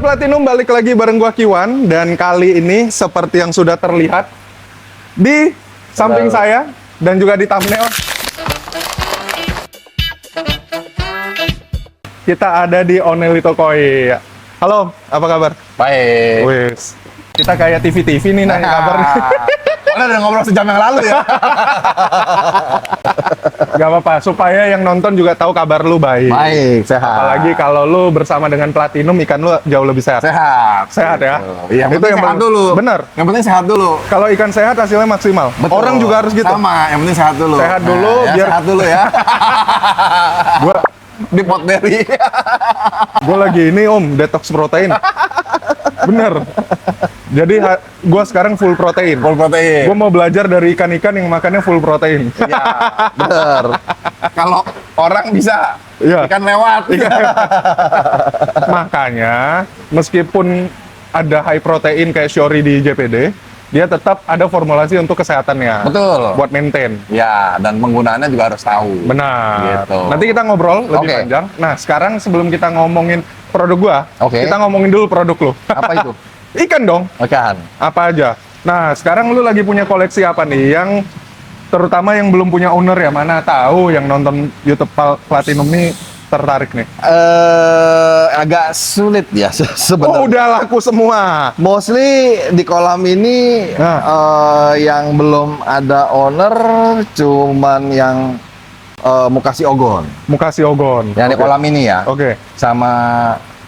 Sobat Platinum, balik lagi bareng gua Kiwan, dan kali ini seperti yang sudah terlihat di samping saya dan juga di thumbnail, kita ada di Onelito Koi. Halo, apa kabar? Baik. Wis. Kita kayak TV-TV nih nanya kabarnya. Mana udah ngobrol sejam yang lalu ya? Gak apa-apa, supaya yang nonton juga tahu kabar lu baik. Baik, sehat. Apalagi kalau lu bersama dengan Platinum, ikan lu jauh lebih sehat. Sehat. Sehat ya? Iya, yang penting sehat dulu. Bener. Yang penting sehat dulu. Kalau ikan sehat hasilnya maksimal. Betul. Orang juga harus gitu. Sama, yang penting sehat dulu. Sehat dulu, ya, biar- sehat dulu ya. Gua Di Potberry. gua lagi ini om, detox protein. Bener. Jadi gua sekarang full protein. Full protein. Gua mau belajar dari ikan-ikan yang makannya full protein. Iya, bener. Kalau orang bisa, Iya. ikan lewat. Makanya meskipun ada high protein kayak Shori di JPD, dia tetap ada formulasi untuk kesehatannya. Betul. Buat maintain. Ya, dan penggunaannya juga harus tahu. Benar. Gitu. Nanti kita ngobrol lebih Oke. panjang. Nah, sekarang sebelum kita ngomongin produk gua, Oke. kita ngomongin dulu produk lu. Apa itu? Ikan dong. Ikan. Apa aja? Nah, sekarang lu lagi punya koleksi apa nih? Yang terutama yang belum punya owner ya, mana tahu yang nonton YouTube Platinum nih tertarik nih. Agak sulit ya Oh, sebenarnya. udah laku semua. Mostly di kolam ini yang belum ada owner cuman yang Mukasi Ogon. Mukasi Ogon. Yang di Oke. kolam ini ya. Oke. Sama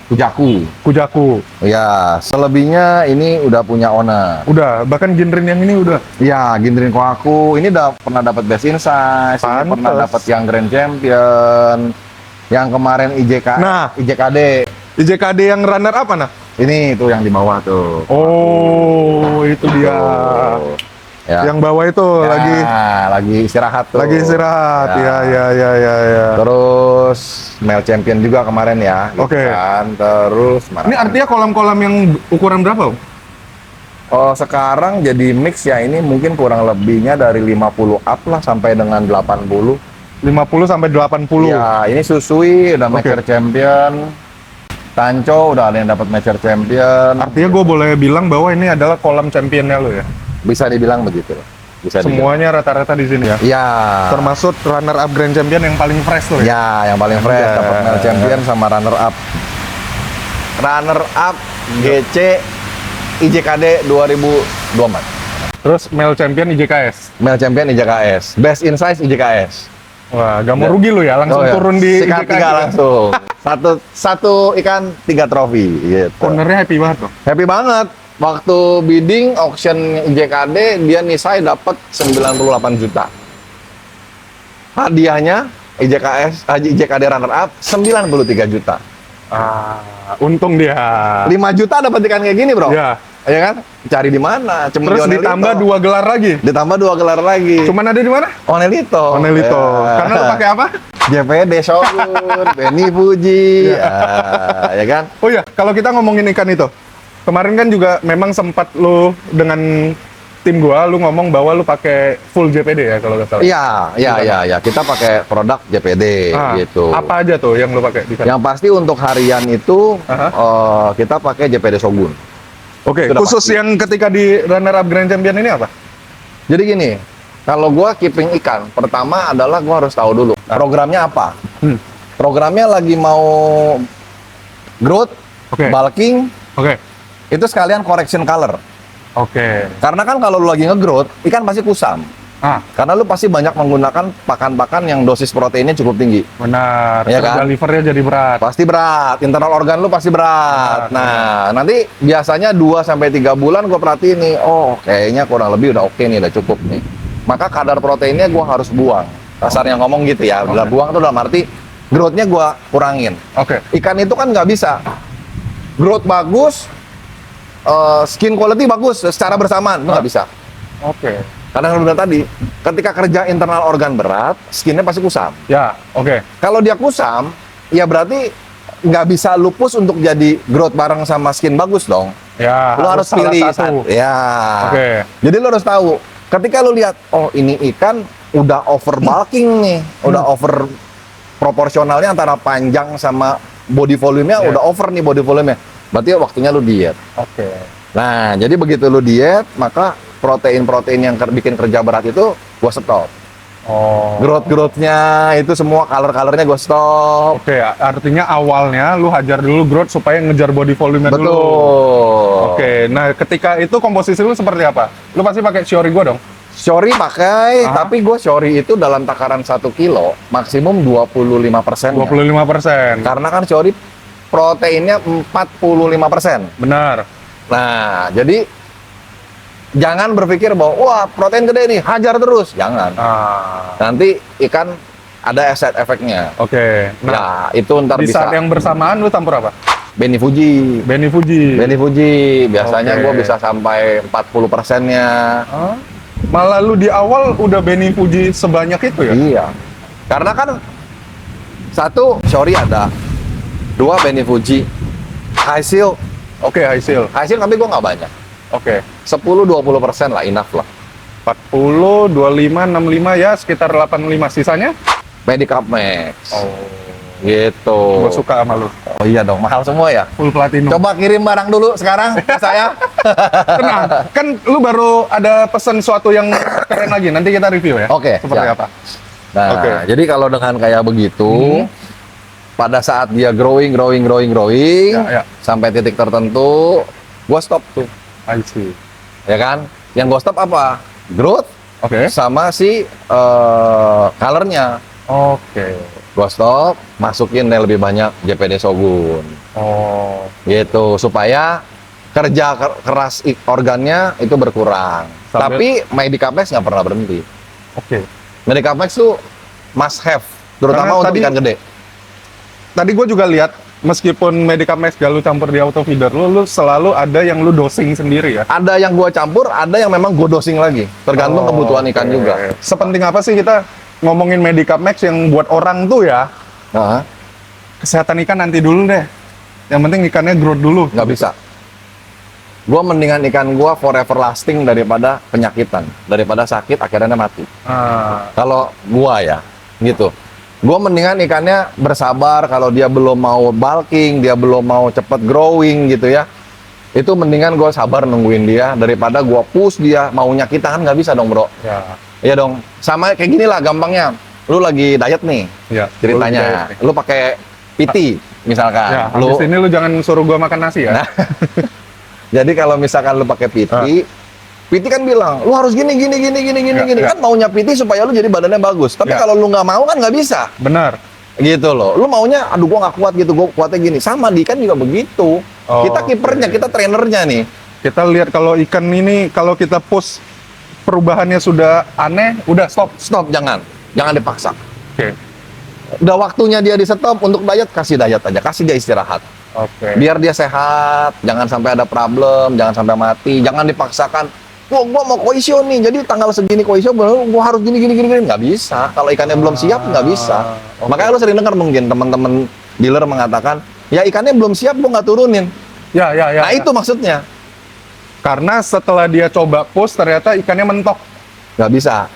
Kujaku. Kujaku. Ya, selebihnya ini udah punya owner. Udah, bahkan Ginrin yang ini udah. Ya, Ginrin Koaku ini udah pernah dapat Best Insight, ini Pantes. pernah dapat yang Grand Champion. Yang kemarin Nah. IJKD. IJKD yang runner up mana? Ini tuh yang di bawah tuh. Oh, itu dia. Tuh. Ya. Yang bawah itu lagi istirahat tuh. lagi istirahat. Ya. Ya. Terus male champion juga kemarin ya. Gitu Oke. kan. Terus mana? Ini artinya kolam-kolam yang ukuran berapa, Om? Oh, sekarang jadi mix ya, ini mungkin kurang lebihnya dari 50 up lah sampai dengan 80. 50 sampai 80. Ya, ini Susui udah Oke. mature champion. Tanco udah ada yang dapat mature champion. Artinya gue boleh bilang bahwa ini adalah kolam championnya lo ya. Bisa dibilang begitu. Bisa dibilang. Semuanya rata-rata di sini ya. Ya. Termasuk runner up Grand Champion yang paling fresh tuh ya. Ya, yang paling fresh Ya. dapat male champion sama runner up. Runner up GC IJKD 2024. Terus male champion IJKS. Male champion IJKS. Best in size IJKS. Wah, gak mau rugi lo ya, langsung Oh, ya. turun di Sikat IJKS. 3 langsung. Satu ikan 3 trofi gitu. Ownernya happy banget tuh. Happy banget. Waktu bidding auction IJKD dia nisai dapat 98 juta. Hadiahnya IJKD runner up 93 juta. Untung dia. 5 juta dapat ikan kayak gini, Bro. Ya. Ya kan? Cari di mana? Cuma Terus di Onelito. ditambah 2 gelar lagi. Ditambah 2 gelar lagi. Cuman ada di mana? Onelito. Onelito. Ya. Karena lo pakai apa? JPD Shogun, Benny Fuji, ya kan? Oh iya, kalau kita ngomongin ikan itu, kemarin kan juga memang sempat lu dengan tim gua, lu ngomong bahwa lu pakai full JPD ya kalau nggak salah. Iya. Kita pakai produk JPD Ah, gitu. Apa aja tuh yang lu pakai di sana? Yang pasti untuk harian itu Aha. kita pakai JPD Shogun. Oke, sudah khusus pasti. yang ketika di runner up Grand Champion ini apa? Jadi gini, kalau gua keeping ikan, pertama adalah gua harus tahu dulu programnya apa. Programnya lagi mau growth, Oke. bulking, Oke. itu sekalian correction color. Oke. Karena kan kalau lu lagi nge-growth, ikan pasti kusam. Karena lu pasti banyak menggunakan pakan-pakan yang dosis proteinnya cukup tinggi. Benar. Iya Terus kan? livernya jadi berat. Pasti berat, internal organ lu pasti berat. Nah, nanti biasanya 2 sampai 3 bulan gua perhatiin nih, oh kayaknya kurang lebih udah oke nih, udah cukup nih. Maka kadar proteinnya gua harus buang. Kasarnya ngomong gitu ya, udah buang tuh dalam arti growth-nya gua kurangin. Oke. Ikan itu kan nggak bisa growth bagus, skin quality bagus secara bersamaan, itu nggak bisa. Oke. Karena yang lu bilang tadi, ketika kerja internal organ berat, skinnya pasti kusam. Ya, oke. Kalau dia kusam, ya berarti nggak bisa lupus untuk jadi growth bareng sama skin bagus dong. Ya, Lu harus salah pilih satu. Ya. Oke. Jadi lu harus tahu, ketika lu lihat, oh ini ikan udah over bulking nih, udah over proporsionalnya antara panjang sama body volume-nya Yeah. udah over nih body volume-nya. berarti waktunya lu diet. Oke. Nah, jadi begitu lu diet, maka protein-protein yang bikin kerja berat itu gua stop. Oh. Growth-nya itu semua color-colornya gua stop. Oke, artinya awalnya lu hajar dulu growth supaya ngejar body volume Betul. dulu. Oke, nah ketika itu komposisi lu seperti apa? Lu pasti pakai Shiori gua dong? Shiori pakai, Aha. tapi gue Shiori itu dalam takaran 1 kilo maksimum 25%. 25%. Karena kan Shiori proteinnya 45%. Benar. Nah, jadi jangan berpikir bahwa wah protein gede nih, hajar terus. Jangan. Ah. Nanti ikan ada side efeknya. Oke. Nah, Ya, itu ntar di bisa saat yang bersamaan lu campur apa? Beni Fuji. Beni Fuji. Beni Fuji biasanya Oke. gue bisa sampai 40%-nya. Hah? Malah lu di awal udah Beni Fuji sebanyak itu ya? Iya. Karena kan satu Shiori ada, dua Beni Fuji, hasil Oke, hasil. tapi gue nggak banyak. Oke. 10-20% lah, enough lah. 40, 25, 65 ya sekitar 85 sisanya. Medicap Max. Oh. Gitu. Gua suka sama lu. Oh iya dong, mahal semua ya. Full platinum. Coba kirim barang dulu sekarang ke saya. Tenang, kan lu baru ada pesan suatu yang keren lagi. Nanti kita review ya. Oke, Seperti siap. apa? Nah, Oke. jadi kalau dengan kayak begitu, pada saat dia growing, Ya, ya. sampai titik tertentu, gua stop tuh, I see. ya kan? Yang gua stop apa? Growth Oke. sama si colornya. Oke. Gua stop, masukin deh lebih banyak JPD Shogun. Oh. Gitu, supaya kerja keras organnya itu berkurang. Sambil- Tapi Medicapex nggak pernah berhenti. Oke. Medicapex tuh must have, terutama Karena untuk tadi- ikan gede. Tadi gue juga lihat, meskipun Medicamex gak lu campur di auto feeder, lu selalu ada yang lu dosing sendiri ya? Ada yang gua campur, ada yang memang gua dosing lagi. Tergantung Oh, kebutuhan ikan oke. juga. Sepenting apa sih kita ngomongin Medicamex yang buat orang tuh ya? Nah, Kesehatan ikan nanti dulu deh. Yang penting ikannya growth dulu. nggak bisa. Gua mendingan ikan gua forever lasting daripada penyakitan, daripada sakit akhirnya mati. Ah, Kalau gua ya, gitu. Gua mendingan ikannya bersabar kalau dia belum mau bulking, dia belum mau cepet growing gitu ya. Itu mendingan gua sabar nungguin dia daripada gua push dia mau nyakitan, kan nggak bisa dong, Bro. ya. Iya dong. Sama kayak gini lah gampangnya. Lu lagi diet nih Ya. ceritanya. Lu pakai PT misalkan. Ya, lu habis ini lu jangan suruh gua makan nasi ya. Nah, jadi kalau misalkan lu pakai PT, PT kan bilang, lu harus gini gini gini gini gini Ya, gini. ya. Kan maunya PT supaya lu jadi badannya bagus. Tapi Ya. kalau lu nggak mau kan nggak bisa. Benar. Gitu loh. Lu maunya, aduh gua nggak kuat gitu, gua kuatnya gini. Sama di ikan juga begitu. Oh, Kita kipernya, oke. kita trainernya nih. Kita lihat kalau ikan ini, kalau kita push perubahannya sudah aneh, udah stop. Stop, jangan dipaksa. Oke. Udah waktunya dia di stop untuk diet, kasih diet aja, kasih dia istirahat. Oke. Biar dia sehat, jangan sampai ada problem, jangan sampai mati, jangan dipaksakan. Wah, gua mau koisio nih, jadi tanggal segini koisio, gua harus gini gini gini gini. Nggak bisa. Kalau ikannya belum siap, nggak bisa. Oke. Makanya lu sering dengar mungkin teman-teman dealer mengatakan, ya ikannya belum siap, gua nggak turunin. Ya, ya, ya. Nah itu maksudnya, Karena setelah dia coba push, ternyata ikannya mentok. nggak bisa.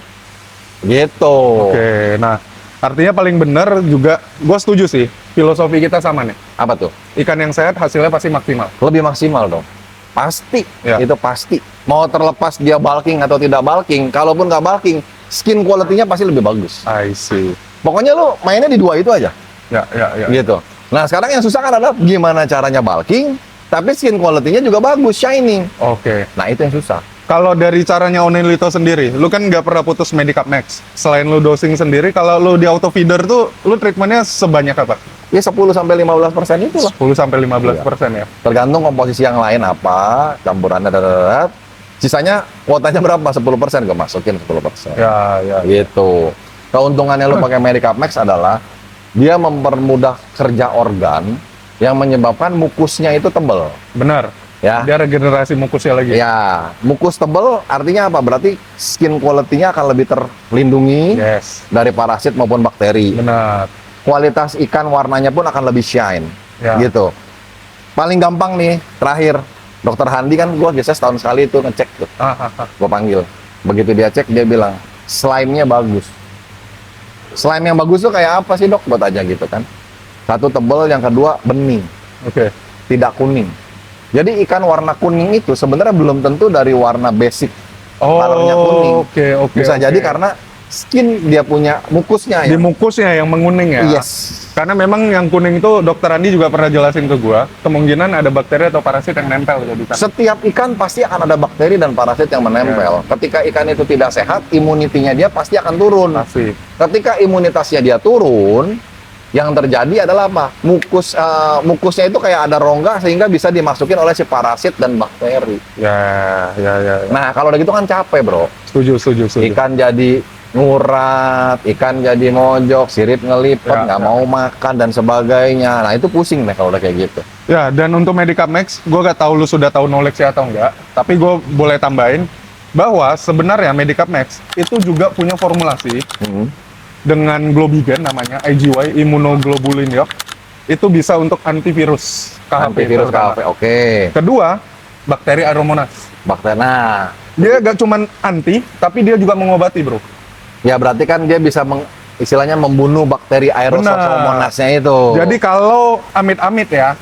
Gitu. Oke, nah artinya paling benar juga, gue setuju sih, filosofi kita sama nih. Apa tuh? Ikan yang sehat hasilnya pasti maksimal. Lebih maksimal dong. Pasti, Ya. itu pasti. Mau terlepas dia bulking atau tidak bulking, kalaupun nggak bulking, skin quality-nya pasti lebih bagus. I see. Pokoknya lu mainnya di dua itu aja. Ya, ya, ya. Gitu. Nah sekarang yang susah kan adalah gimana caranya bulking, tapi skin quality-nya juga bagus, shining. Oke. Nah itu yang susah. Kalau dari caranya Onelito sendiri, lu kan nggak pernah putus Medicap Max. Selain lu dosing sendiri, kalau lu di auto feeder tuh, lu treatmentnya sebanyak apa? Ya 10-15% itulah. 10-15% ya? Tergantung komposisi yang lain apa, campurannya, dadadadad. Sisanya kuotanya berapa? 10%, gue masukin 10%. Ya, ya. Gitu. Keuntungannya lu pakai Medicap Max adalah dia mempermudah kerja organ yang menyebabkan mukusnya itu tebel. Benar. Ya. Dia regenerasi mukusnya lagi. Ya, mukus tebel artinya apa? Berarti skin quality-nya akan lebih terlindungi Yes. dari parasit maupun bakteri. Benar. Kualitas ikan warnanya pun akan lebih shine. Ya. Gitu. Paling gampang nih, terakhir. Dokter Handi kan gua biasa setahun sekali itu ngecek tuh. Gua panggil. Begitu dia cek, dia bilang, slime-nya bagus. Slime yang bagus tuh kayak apa sih dok? Buat aja gitu kan. Satu tebel, yang kedua bening. Oke. Tidak kuning. Jadi ikan warna kuning itu sebenarnya belum tentu dari warna basic colornya kuning. Oke. Bisa jadi karena skin dia punya mukusnya di ya. mukusnya yang menguning ya. Yes. Karena memang yang kuning itu dokter Andi juga pernah jelasin ke gua, kemungkinan ada bakteri atau parasit yang nempel jadi kan. Setiap ikan pasti akan ada bakteri dan parasit yang menempel. Ketika ikan itu tidak sehat, imunitinya dia pasti akan turun. Pasti. Ketika imunitasnya dia turun, yang terjadi adalah apa? Mukusnya itu kayak ada rongga sehingga bisa dimasukin oleh si parasit dan bakteri. Ya. Nah, kalau udah gitu kan capek, bro. Setuju. Ikan jadi ngurat, ikan jadi mojok, sirip ngelipet, nggak mau makan dan sebagainya. Nah, itu pusing deh kalau udah kayak gitu. Ya, dan untuk Medicap Max, gue gak tahu lu sudah tahu knowledge-nya atau enggak, tapi gue boleh tambahin bahwa sebenarnya Medicap Max itu juga punya formulasi dengan Globigen namanya IgY, Immunoglobulin Yok. Itu bisa untuk antivirus KHP. Antivirus terutama. KHP, oke. Kedua, bakteri Aeromonas. Bakteri, nah, Dia gak cuman anti, tapi dia juga mengobati, bro. ya berarti kan dia bisa istilahnya membunuh bakteri Aeromonasnya itu. Jadi kalau amit-amit ya,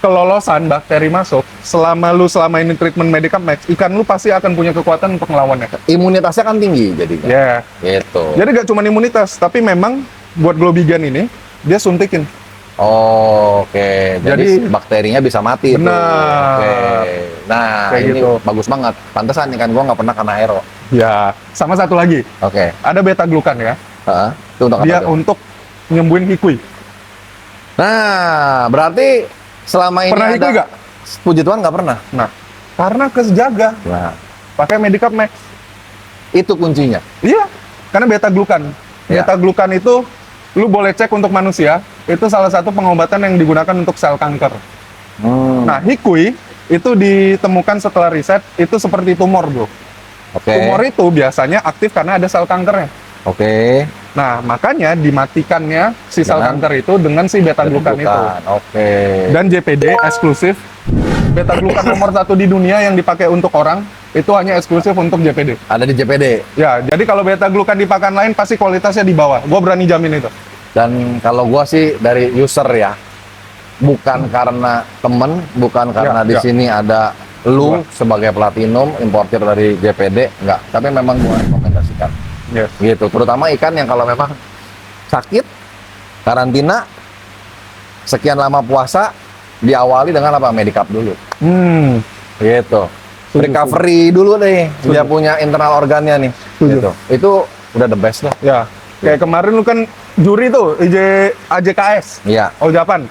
kelolosan bakteri masuk, selama ini treatment Medicap Max, ikan lu pasti akan punya kekuatan untuk melawannya. Imunitasnya kan tinggi jadinya. Ya. Gitu. Jadi gak cuma imunitas, tapi memang buat Globigen ini, dia suntikin. Oke, jadi Jadi- bakterinya bisa mati Benar. tuh. Oke. Nah, Kayak ini gitu. bagus banget. Pantesan nih kan gua nggak pernah kena aero. Ya. Sama satu lagi, Oke. ada beta glukan ya. Heeh. Itu untuk apa Dia tuh? untuk nyembuhin hikui. Nah, berarti selama ini Pernah hikui ada gak? puji Tuhan nggak pernah. Nah, karena kesejaga, Nah, pakai Medicap Max. itu kuncinya. Iya, karena beta glukan. Ya. Beta glukan itu, lu boleh cek untuk manusia, itu salah satu pengobatan yang digunakan untuk sel kanker. Nah, hikui itu ditemukan setelah riset, itu seperti tumor, bro. Oke. Tumor itu biasanya aktif karena ada sel kankernya. Oke. Nah, makanya dimatikannya si sel Dengan kanker itu dengan si beta glukan itu. Oke. Dan JPD eksklusif, beta glukan nomor 1 di dunia yang dipakai untuk orang, itu hanya eksklusif untuk JPD. Ada di JPD. Ya, jadi kalau beta glukan di pakan lain pasti kualitasnya di bawah. Gue berani jamin itu. Dan kalau gua sih dari user ya, bukan karena temen, bukan karena di ya. sini ada lu Gua. sebagai platinum importer dari JPD, enggak. Tapi memang gua rekomendasikan. Yes. Gitu. Terutama ikan yang kalau memang sakit, karantina, sekian lama puasa, diawali dengan apa? Medicap dulu. Gitu. Setuju, Recovery dulu deh. Dia Setuju. punya internal organnya nih. Setuju. Gitu. Itu udah the best lah. Ya, kayak kemarin lu kan juri tuh AJKS, Iya. All Japan.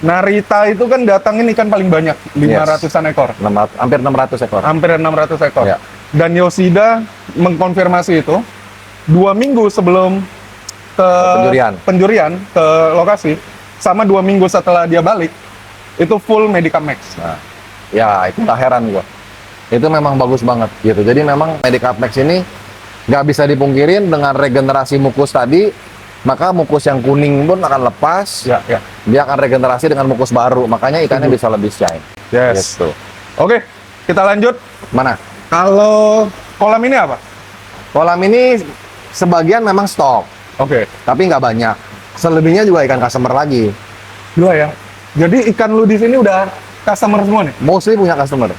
Narita itu kan datangin ikan paling banyak, 500-an ekor. Hampir 600 ekor. Hampir 600 ekor. Ya. Dan Yoshida mengkonfirmasi itu 2 minggu sebelum ke penjurian ke lokasi, sama 2 minggu setelah dia balik, itu full Medicap Max. Nah, ya itu nggak heran gua. Itu memang bagus banget gitu. Jadi memang Medicap Max ini nggak bisa dipungkirin dengan regenerasi mukus tadi, maka mukus yang kuning pun akan lepas. Ya. Dia akan regenerasi dengan mukus baru. Makanya ikannya bisa lebih shine. Yes. Gitu. Oke, kita lanjut. Mana? Kalau kolam ini apa? Kolam ini sebagian memang stok, Oke. tapi nggak banyak. Selebihnya juga ikan customer lagi. 2 ya. Jadi ikan lu di sini udah customer semua nih. Mostly punya customer.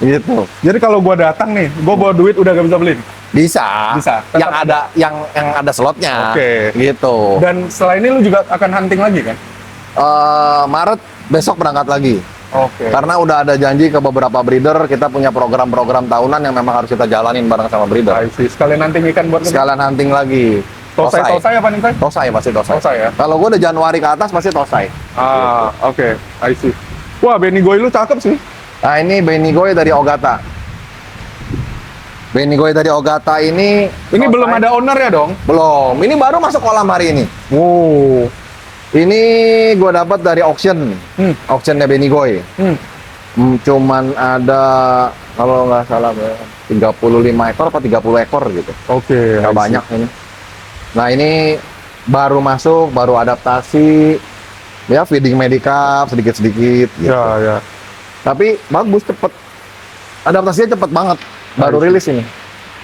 Gitu. Jadi kalau gua datang nih, gua bawa duit udah gak bisa beli. Bisa. Bisa. Yang ada yang ada slotnya. Oke. Gitu. Dan setelah ini lu juga akan hunting lagi kan? Maret besok berangkat lagi. Oke. Karena udah ada janji ke beberapa breeder, kita punya program-program tahunan yang memang harus kita jalanin bareng sama breeder. I see. Sekalian hunting ikan buat Sekalian hunting lagi. tosai apa nih, Tay? Tosai pasti tosai. Tosai ya? Kalau gue udah Januari ke atas pasti tosai. Oke. I see. Wah, Benigoy lu cakep sih. Nah ini Benigoy dari Ogata. Benigoy dari Ogata ini Ini tosai. belum ada owner ya dong? Belum. Ini baru masuk kolam hari ini. Wow. Ini gue dapat dari auction. Auctionnya Benigoy. Cuman ada kalau nggak salah 35 ekor atau 30 ekor gitu. Oke. Nggak banyak ini. Nah ini baru masuk, baru adaptasi, ya feeding Medicap sedikit-sedikit. Gitu. Ya. Tapi bagus, cepet. Adaptasinya cepet banget. Baru rilis ini.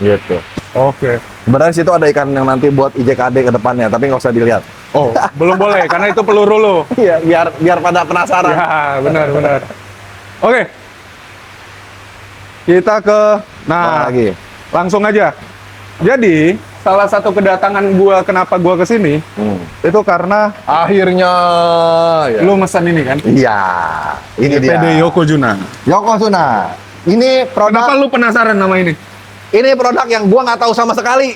Gitu. Oke. Sebenarnya situ ada ikan yang nanti buat IJKD ke depannya, tapi nggak usah dilihat. Oh, belum boleh karena itu peluru lu. Iya, biar pada penasaran. Ya, benar. Oke. Kita ke Mana lagi? langsung aja. Jadi, salah satu kedatangan gua kenapa gua ke sini itu karena Akhirnya ya. lu mesen ini kan? Iya, ini dia. JPD Yokozuna. Yokozuna. Ini Kenapa produk lu penasaran nama ini? yang gua nggak tahu sama sekali.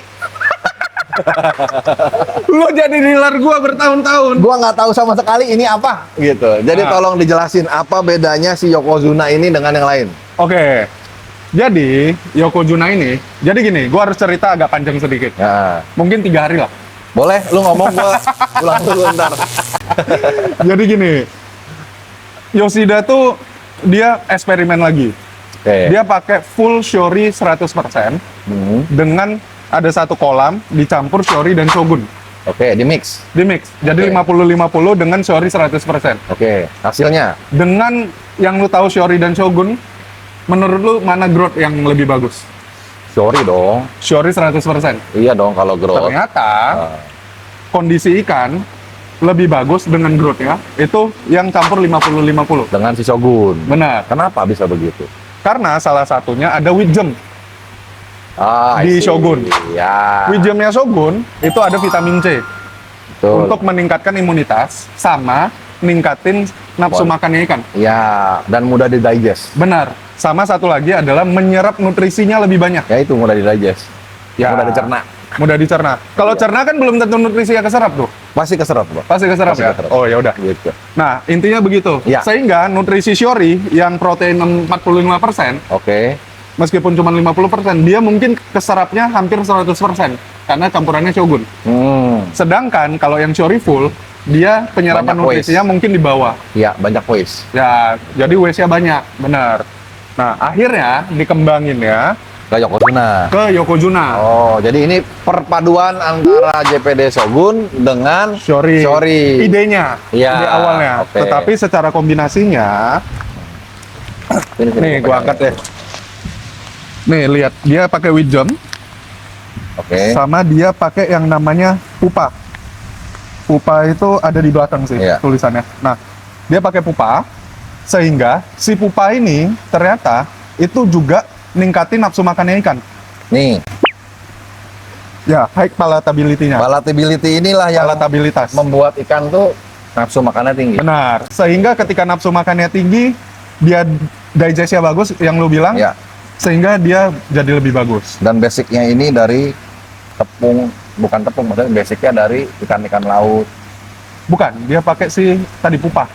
Lu jadi dealer gua bertahun-tahun. Gua nggak tahu sama sekali ini apa gitu. Jadi Nah. tolong dijelasin apa bedanya si Yokozuna ini dengan yang lain. Oke. Jadi, Yokozuna ini, jadi gini, gua harus cerita agak panjang sedikit. Ya. Mungkin 3 hari lah. Boleh, lu ngomong gua pulang dulu ntar. Jadi gini, Yoshida tuh dia eksperimen lagi. Oke. Dia pakai full Shiori 100% Hmm. dengan ada satu kolam dicampur Shiori dan Shogun. Oke, di mix. Di mix. Jadi Oke. 50-50 dengan Shiori 100%. Oke, hasilnya. Dengan yang lu tahu Shiori dan Shogun, menurut lu mana growth yang lebih bagus? Sorry dong. Shiori 100%. Iya dong kalau growth. Ternyata Ah, kondisi ikan lebih bagus dengan growth ya. Itu yang campur 50-50. dengan si Shogun. Benar. Kenapa bisa begitu? Karena salah satunya ada wisdom. Ah, Di I see. Shogun. Ya. Wisdomnya Shogun itu ada vitamin C Betul. untuk meningkatkan imunitas sama ningkatin nafsu Bon. makannya ikan. Ya, dan mudah di-digest. Benar. Sama satu lagi adalah menyerap nutrisinya lebih banyak. Ya itu mudah di-digest. Ya. Mudah dicerna. Mudah dicerna. Kalau Iya. cerna kan belum tentu nutrisinya keserap tuh. Pasti keserap, Bro. Pasti keserap Pasti ya. keserap. Oh ya udah. Gitu. Nah, intinya begitu. Ya. Sehingga nutrisi Shiori yang protein 45%, Oke. meskipun cuma 50%, dia mungkin keserapnya hampir 100% karena campurannya Shogun. Sedangkan kalau yang Shiori full, dia penyerapan Banyak nutrisinya mungkin di bawah. Ya, banyak waste. Ya, jadi waste-nya banyak, benar. Nah, akhirnya dikembangin ya Ke Yokozuna. ke Yokozuna. Oh, jadi ini perpaduan antara JPD Shogun dengan Shiori. Shiori. Idenya, Iya, ide awalnya. oke. Tetapi secara kombinasinya, Sini, sini, nih gua angkat deh. Nih, lihat dia pakai wisdom Oke. sama dia pakai yang namanya pupa. Pupa itu ada di belakang sih Iya. tulisannya. Nah, dia pakai pupa sehingga si pupa ini ternyata itu juga ningkatin nafsu makannya ikan. Nih, Ya, high palatability-nya. palatability inilah yang Palatabilitas. membuat ikan tuh nafsu makannya tinggi. Benar. Sehingga ketika nafsu makannya tinggi, dia digestnya bagus yang lu bilang, Ya, sehingga dia jadi lebih bagus. dan basicnya ini dari tepung, bukan tepung, maksudnya basicnya dari ikan-ikan laut. Bukan, dia pakai si tadi pupa.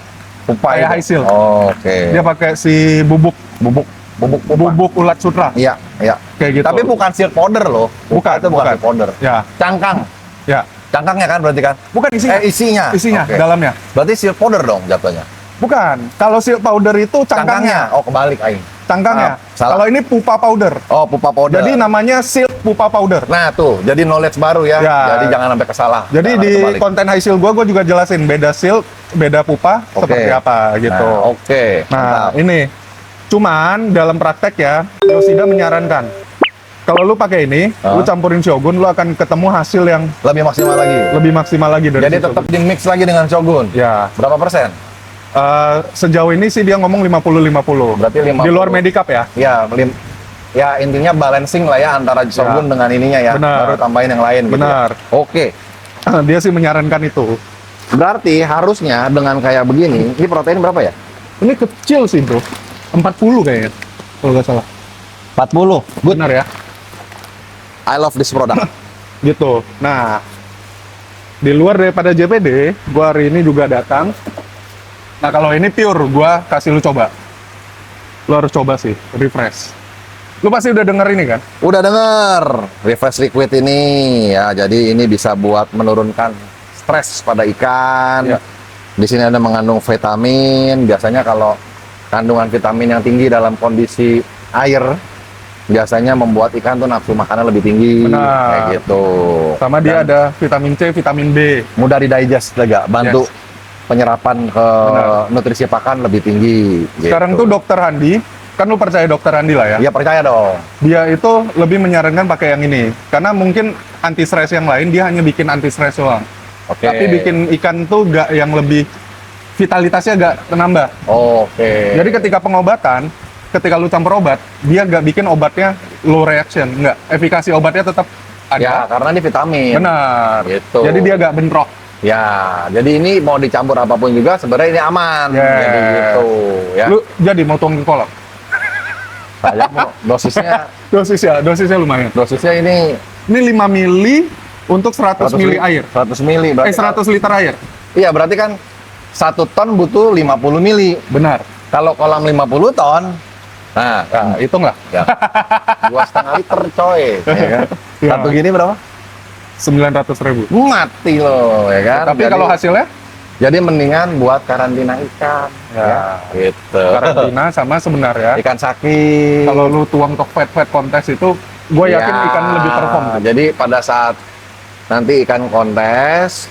Pupa Kayak itu. high seal. Oh, oke. Dia pakai si bubuk bubuk pupa. bubuk ulat sutra. Iya, iya. Kayak gitu. Tapi bukan silk powder loh. Bukan, Itu bukan bukan. silk powder. Ya, Cangkang. ya. Cangkangnya kan berarti kan? Bukan isinya. Isinya. Isinya, Oke. dalamnya. Berarti silk powder dong jatuhnya. Bukan. Kalau silk powder itu cangkangnya. Oh, kebalik aing. Cangkangnya. Maaf, salah. Kalau ini pupa powder. Oh, pupa powder. Jadi namanya silk pupa powder. Nah, tuh, jadi knowledge baru ya. Ya. Jadi jangan sampai kesalah. Jadi Jangan di kebalik. konten high seal gua juga jelasin beda silk, beda pupa Oke. seperti apa gitu. Nah, oke. Nah, Mantap. ini cuman dalam praktek ya, Yoshida menyarankan kalau lu pakai ini, lu campurin Shogun, lu akan ketemu hasil yang Lebih maksimal lagi. lebih maksimal lagi dari Jadi si tetap Shogun. di mix lagi dengan Shogun. Ya, Berapa persen? sejauh ini sih dia ngomong 50-50. Berarti 50. Di luar medicap ya. Ya, intinya balancing lah ya antara Shogun dengan ininya ya. Benar. Baru tambahin yang lain gitu ya. Benar. Oke. Dia sih menyarankan itu. Berarti harusnya dengan kayak begini, ini protein berapa ya? Ini kecil sih bro, 40 kayaknya, kalau nggak salah. 40. Good. Benar ya? I love this product. Gitu. Nah, di luar daripada JPD, gua hari ini juga datang. Nah, kalau ini pure, gua kasih lu coba. Lu harus coba sih, refresh. Lu pasti udah denger ini kan? Udah denger, refresh liquid ini ya, jadi ini bisa buat menurunkan stres pada ikan. Ya. Di sini ada mengandung vitamin. Biasanya kalau kandungan vitamin yang tinggi dalam kondisi air, biasanya membuat ikan tuh nafsu makannya lebih tinggi. Benar. Kayak gitu. Sama dia Dan ada vitamin C, vitamin B. mudah didigest juga, bantu Yes. penyerapan ke Benar. nutrisi pakan lebih tinggi. Sekarang gitu. tuh Dokter Handi, kan lu percaya Dokter Handi lah ya? Ya percaya dong. Dia itu lebih menyarankan pakai yang ini. Karena mungkin anti stres yang lain, dia hanya bikin anti stres doang. Oke. Tapi bikin ikan tuh nggak yang lebih vitalitasnya nggak nambah. Oke. Jadi ketika pengobatan, ketika lu campur obat, dia nggak bikin obatnya low reaction, nggak. Efikasi obatnya tetap ya, ada. karena ini vitamin. Benar. Gitu. Jadi dia nggak bentrok. Ya, jadi ini mau dicampur apapun juga sebenarnya ini aman. Yes. Jadi gitu, ya. Lu jadi mau tuangin kolak. Saya mau dosisnya Dosisnya lumayan. dosisnya ini Ini 5 mili untuk 100 mili air. 100 mili berarti. 100 liter air. Iya, berarti kan 1 ton butuh 50 mili. Benar. Kalau kolam 50 ton, nah, Nah, hitung lah. ya. 2,5 liter coy, ya kan? Ya. Satu gini berapa? 900.000. Mati loh, ya kan? Tapi Jadi- kalau hasilnya jadi mendingan buat karantina ikan, Ya. gitu. karantina sama sebenarnya. Ikan sakit. Kalau lu tuang untuk fat kontes itu, gue yakin Ya, ikan lebih perform. Jadi pada saat nanti ikan kontes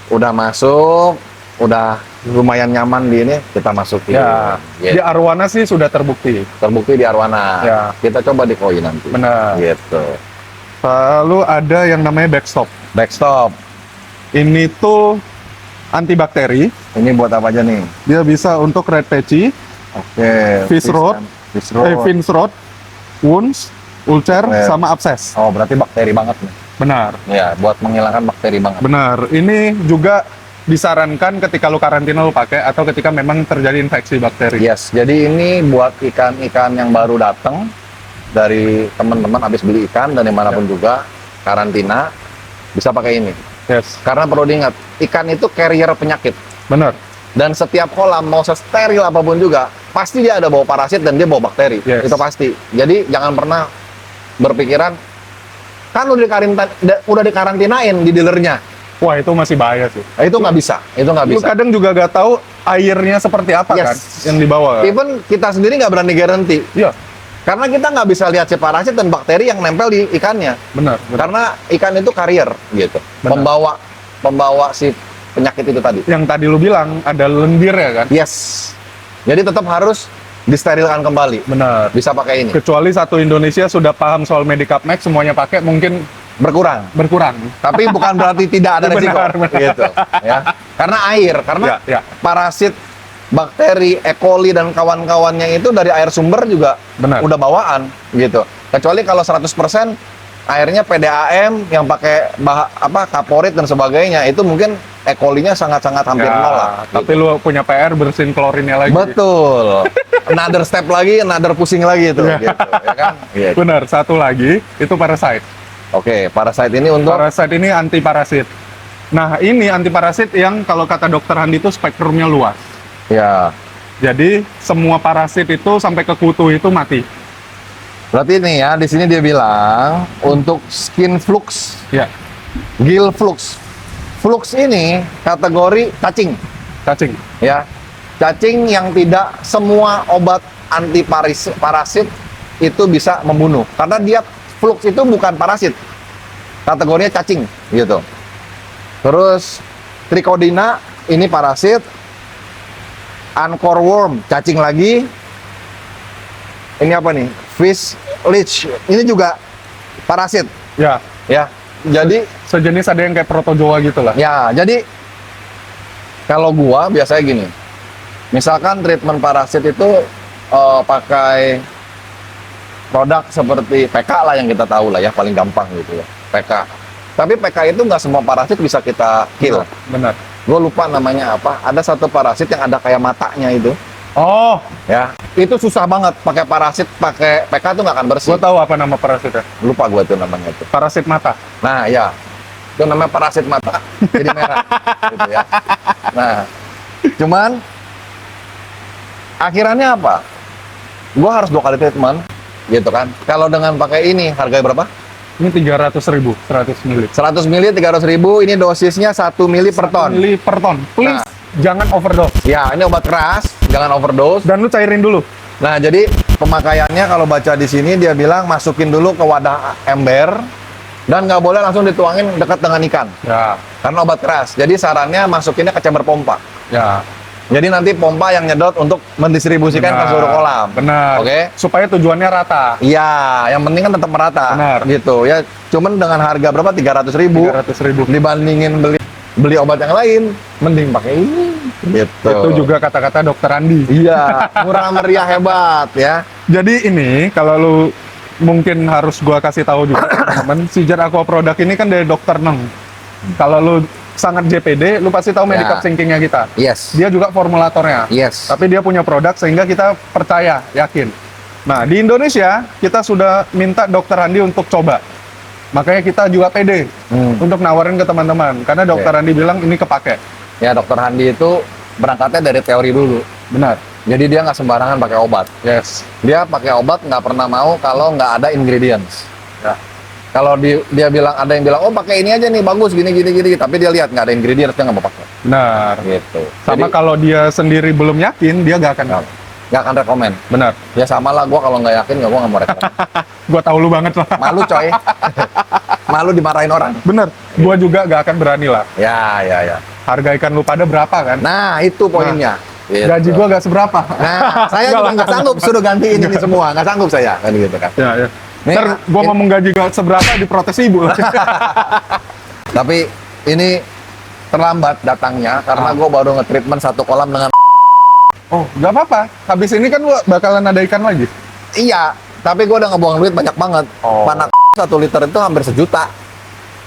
udah masuk, udah lumayan nyaman di ini, kita masukin. Ya, Gitu. di Arwana sih sudah terbukti. Terbukti di Arwana. Ya. Kita coba di Koi nanti. Benar. Gitu. Lalu ada yang namanya backstop. Backstop. Ini tuh antibakteri. Ini buat apa aja nih? Dia bisa untuk red patchy, Oke. Fish rot. Fish rot. fins rot, wounds, ulcer, Ya. sama abses. Oh, berarti bakteri banget nih. Benar. Ya, buat menghilangkan bakteri banget. Benar. Ini juga disarankan ketika lu karantina lu pakai atau ketika memang terjadi infeksi bakteri. Yes, jadi ini buat ikan-ikan yang baru datang dari teman-teman habis beli ikan dan dimanapun juga karantina bisa pakai ini. Yes. Karena perlu diingat, ikan itu carrier penyakit Benar. dan setiap kolam mau steril apapun juga pasti dia ada bawa parasit dan dia bawa bakteri. Yes. Itu pasti. Jadi jangan pernah berpikiran kan udah dikarantinain di dealernya. Wah, itu masih bahaya sih. Nah, itu nggak bisa. Itu nggak Lu bisa. kadang juga gak tahu airnya seperti apa Yes. kan yang dibawa. Even kita sendiri nggak berani garansi. Iya, Karena kita nggak bisa lihat si parasit dan bakteri yang nempel di ikannya. benar. benar. Karena ikan itu karier gitu. Benar. Pembawa si penyakit itu tadi. Yang tadi lu bilang ada lendir ya kan? Yes. Jadi tetap harus disterilkan kembali. Benar. Bisa pakai ini. Kecuali satu Indonesia sudah paham soal Medicap Max, semuanya pakai mungkin Berkurang. berkurang. Tapi bukan berarti tidak ada resiko. Benar, benar. Gitu. Ya. Karena air, karena Ya, ya. parasit, bakteri, E. coli dan kawan-kawannya itu dari air sumber juga Benar. udah bawaan gitu. Kecuali kalau 100% airnya PDAM yang pakai kaporit dan sebagainya itu mungkin E. coli-nya sangat-sangat hampir Ya, nol lah. tapi gitu. lu punya PR bersihin klorinnya lagi. Betul. Another step lagi, another pusing lagi itu Ya. gitu, ya kan? Gitu. Benar, satu lagi itu parasite. Oke, parasite ini untuk Parasite ini anti parasit. Nah, ini anti parasit yang kalau kata dokter Handi itu spektrumnya luas. ya. Jadi semua parasit itu sampai ke kutu itu mati. Berarti nih ya, di sini dia bilang untuk skin flux, Ya, gill flux. Flux ini kategori cacing, cacing. ya. Cacing yang tidak semua obat anti parasit itu bisa membunuh. Karena dia flux itu bukan parasit. Kategorinya cacing gitu. Terus Trichodina ini parasit. Anchor worm, cacing lagi. Ini apa nih? Fish leech. Ini juga parasit, Ya, ya. Jadi sejenis ada yang kayak protozoa gitu lah. ya, jadi kalau gua biasanya gini. Misalkan treatment parasit itu pakai produk seperti PK lah yang kita tahu lah ya, paling gampang gitu ya. PK. Tapi PK itu nggak semua parasit bisa kita kill. Benar. Gue lupa namanya apa. Ada satu parasit yang ada kayak matanya itu. Oh, Ya, itu susah banget pakai parasit, pakai PK tuh nggak akan bersih. gua tahu apa nama parasitnya. Lupa gue tuh namanya itu. Parasit mata. Nah, ya, itu namanya parasit mata, jadi merah, gitu ya. Nah, cuman akhirannya apa? Gue harus 2 kali treatment, gitu kan? Kalau dengan pakai ini harganya berapa? Ini 300.000, 100 mili. 100 mili 300.000. Ini dosisnya 1 mili per ton. Mili per ton. Please, Nah. jangan overdose. Ya, ini obat keras, jangan overdose. Dan lu cairin dulu. Nah, jadi pemakaiannya kalau baca di sini dia bilang masukin dulu ke wadah ember dan nggak boleh langsung dituangin dekat dengan ikan Ya, karena obat keras. Jadi sarannya masukinnya ke chamber pompa. ya. Jadi nanti pompa yang nyedot untuk mendistribusikan ke seluruh kolam. Benar. Oke. Supaya tujuannya rata. Iya, yang penting kan tetap merata. Benar. Gitu ya. Cuman dengan harga berapa? 300.000. 300.000. Dibandingin beli beli obat yang lain, mending pakai ini. Gitu. Itu juga kata-kata dokter Andi. Iya, murah meriah hebat ya. Jadi ini kalau lu mungkin harus gua kasih tahu juga teman-teman, si Jet Aqua Product ini kan dari dokter Neng. Kalau lu sangat JPD, lu pasti tahu Medicap Syncing-nya kita. Yes. Dia juga formulatornya. Yes. Tapi dia punya produk sehingga kita percaya, yakin. Nah, di Indonesia kita sudah minta dokter Andi untuk coba. Makanya kita juga pede untuk nawarin ke teman-teman. Karena dokter Andi bilang ini kepake. Ya, dokter Andi itu berangkatnya dari teori dulu. Benar. Jadi dia nggak sembarangan pakai obat. Yes. Dia pakai obat nggak pernah mau kalau nggak ada ingredients. Ya. Kalau dia bilang, ada yang bilang, oh pakai ini aja nih bagus gini, tapi dia lihat nggak ada ingredients, dia nggak mau pakai. Benar. Gitu. Sama Jadi, kalau dia sendiri belum yakin, dia gak akan. nggak akan rekomen. Benar. Ya sama lah, gua kalau nggak yakin gua nggak mau rekomen. Gua tahu lu banget lah. Malu coy. Malu dimarahin orang. Bener. Gua juga gak akan berani lah. Ya. Harga ikan lu pada berapa kan? Nah itu poinnya. Gitu. Gaji gua gak seberapa. Nah, saya juga nggak sanggup suruh gantiin ini semua, nggak sanggup saya, kan gitu kan. Ya, ya. Nih, Ntar gua ngomong gaji gak seberapa diprotes ibu. Tapi ini terlambat datangnya karena gue baru nge-treatment satu kolam dengan. Oh, gak apa-apa. Habis ini kan gua bakalan ada ikan lagi. Iya, tapi gue udah ngebuang duit banyak banget. Oh. Panak 1 liter itu hampir sejuta.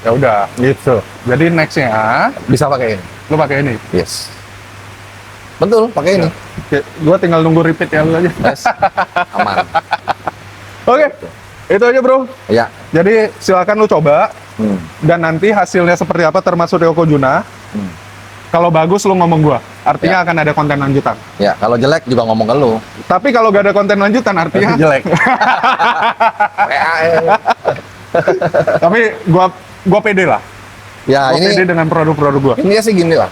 Ya udah, gitu. Jadi nextnya Bisa pakai ini. lu pakai ini. Yes. Betul, pakai ini. Oke, gua tinggal nunggu repeat ya lu aja. Yes. Aman. Oke. Itu aja, Bro. Ya. Jadi silakan lu coba Hmm. dan nanti hasilnya seperti apa termasuk Ryokojuna. Hmm. Kalau bagus lu ngomong gua, artinya akan ada konten lanjutan. Ya, kalau jelek juga ngomong ke lu. Tapi kalau gak ada konten lanjutan artinya Jelek. PAE. tapi gua pede lah. Ya, Gua pede ini dengan produk-produk gua. ini sih gini lah.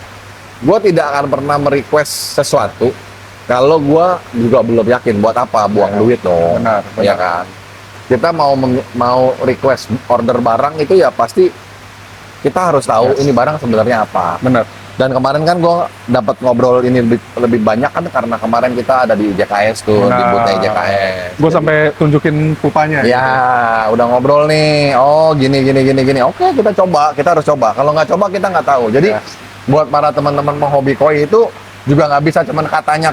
Gue tidak akan pernah merequest sesuatu kalau gue juga belum yakin buat apa buang Ya, duit dong. benar, Ya benar. kan. Kita mau request order barang itu ya pasti kita harus tahu Yes. ini barang sebenarnya apa. Bener. Dan kemarin kan gue dapat ngobrol ini lebih banyak kan karena kemarin kita ada di JKS tuh, di boothnya JKS. Gue sampai tunjukin pupanya. Ya, udah ngobrol nih. Oh, gini. Oke, kita coba. Kita harus coba. Kalau nggak coba kita nggak tahu. Jadi Ya. buat para teman-teman penghobi koi itu juga nggak bisa cuman katanya.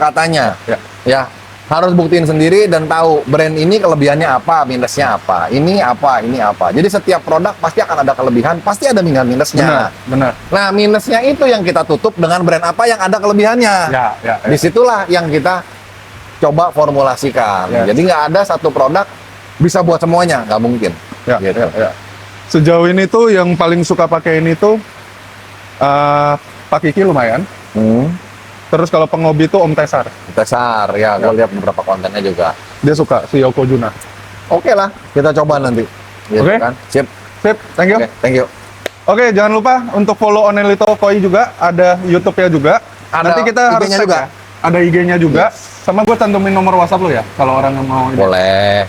Ya. Ya, harus buktiin sendiri dan tahu brand ini kelebihannya apa, minusnya apa. Ini apa. Jadi setiap produk pasti akan ada kelebihan, pasti ada minusnya. Bener. Nah, minusnya itu yang kita tutup dengan brand apa yang ada kelebihannya. Ya. Disitulah yang kita coba formulasikan. Yes. Jadi nggak ada satu produk bisa buat semuanya, nggak mungkin. Ya, Gitu. ya. Sejauh ini tuh yang paling suka pakai ini tuh Pak Kiki lumayan. Terus kalau penghobi tuh Om Tesar. Tesar, ya, gue lihat beberapa kontennya juga. Dia suka si Ryokojuna. Oke lah, kita coba nanti. Gitu Oke. kan? Sip. Sip, thank you. Oke, thank you. Oke, jangan lupa untuk follow Onelito Koi juga, ada YouTube-nya juga. Ada Nanti kita harus IG-nya tag juga. ya. Ada IG-nya juga. Sama gue cantumin nomor WhatsApp lo ya, kalau orang yang mau. ini. Boleh.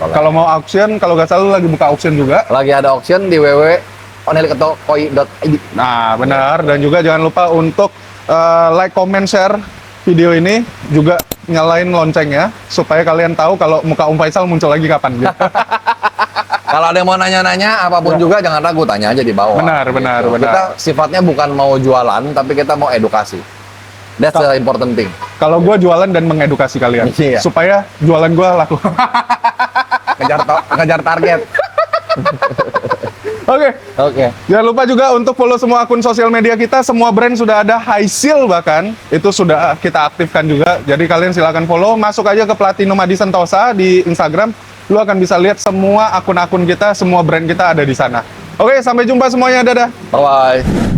Kalau mau auction, kalau nggak salah lu lagi buka auction juga. Lagi ada auction di www.onelitokoi.id. Nah, benar. Dan juga jangan lupa untuk like, comment, share video ini. Juga nyalain loncengnya, supaya kalian tahu kalau muka Om Faisal muncul lagi kapan. Gitu. Kalau ada yang mau nanya-nanya, apapun juga jangan ragu, tanya aja di bawah. Benar. Kita sifatnya bukan mau jualan, tapi kita mau edukasi. That's the important thing. Kalau gue jualan dan mengedukasi kalian, Iya. supaya jualan gue laku. Ngejar target. Oke. Oke. Jangan lupa juga untuk follow semua akun sosial media kita. Semua brand sudah ada, high seal bahkan. Itu sudah kita aktifkan juga. Jadi kalian silakan follow. Masuk aja ke Platinum Adi Sentosa di Instagram. Lu akan bisa lihat semua akun-akun kita, semua brand kita ada di sana. Oke, sampai jumpa semuanya. Dadah. Bye-bye.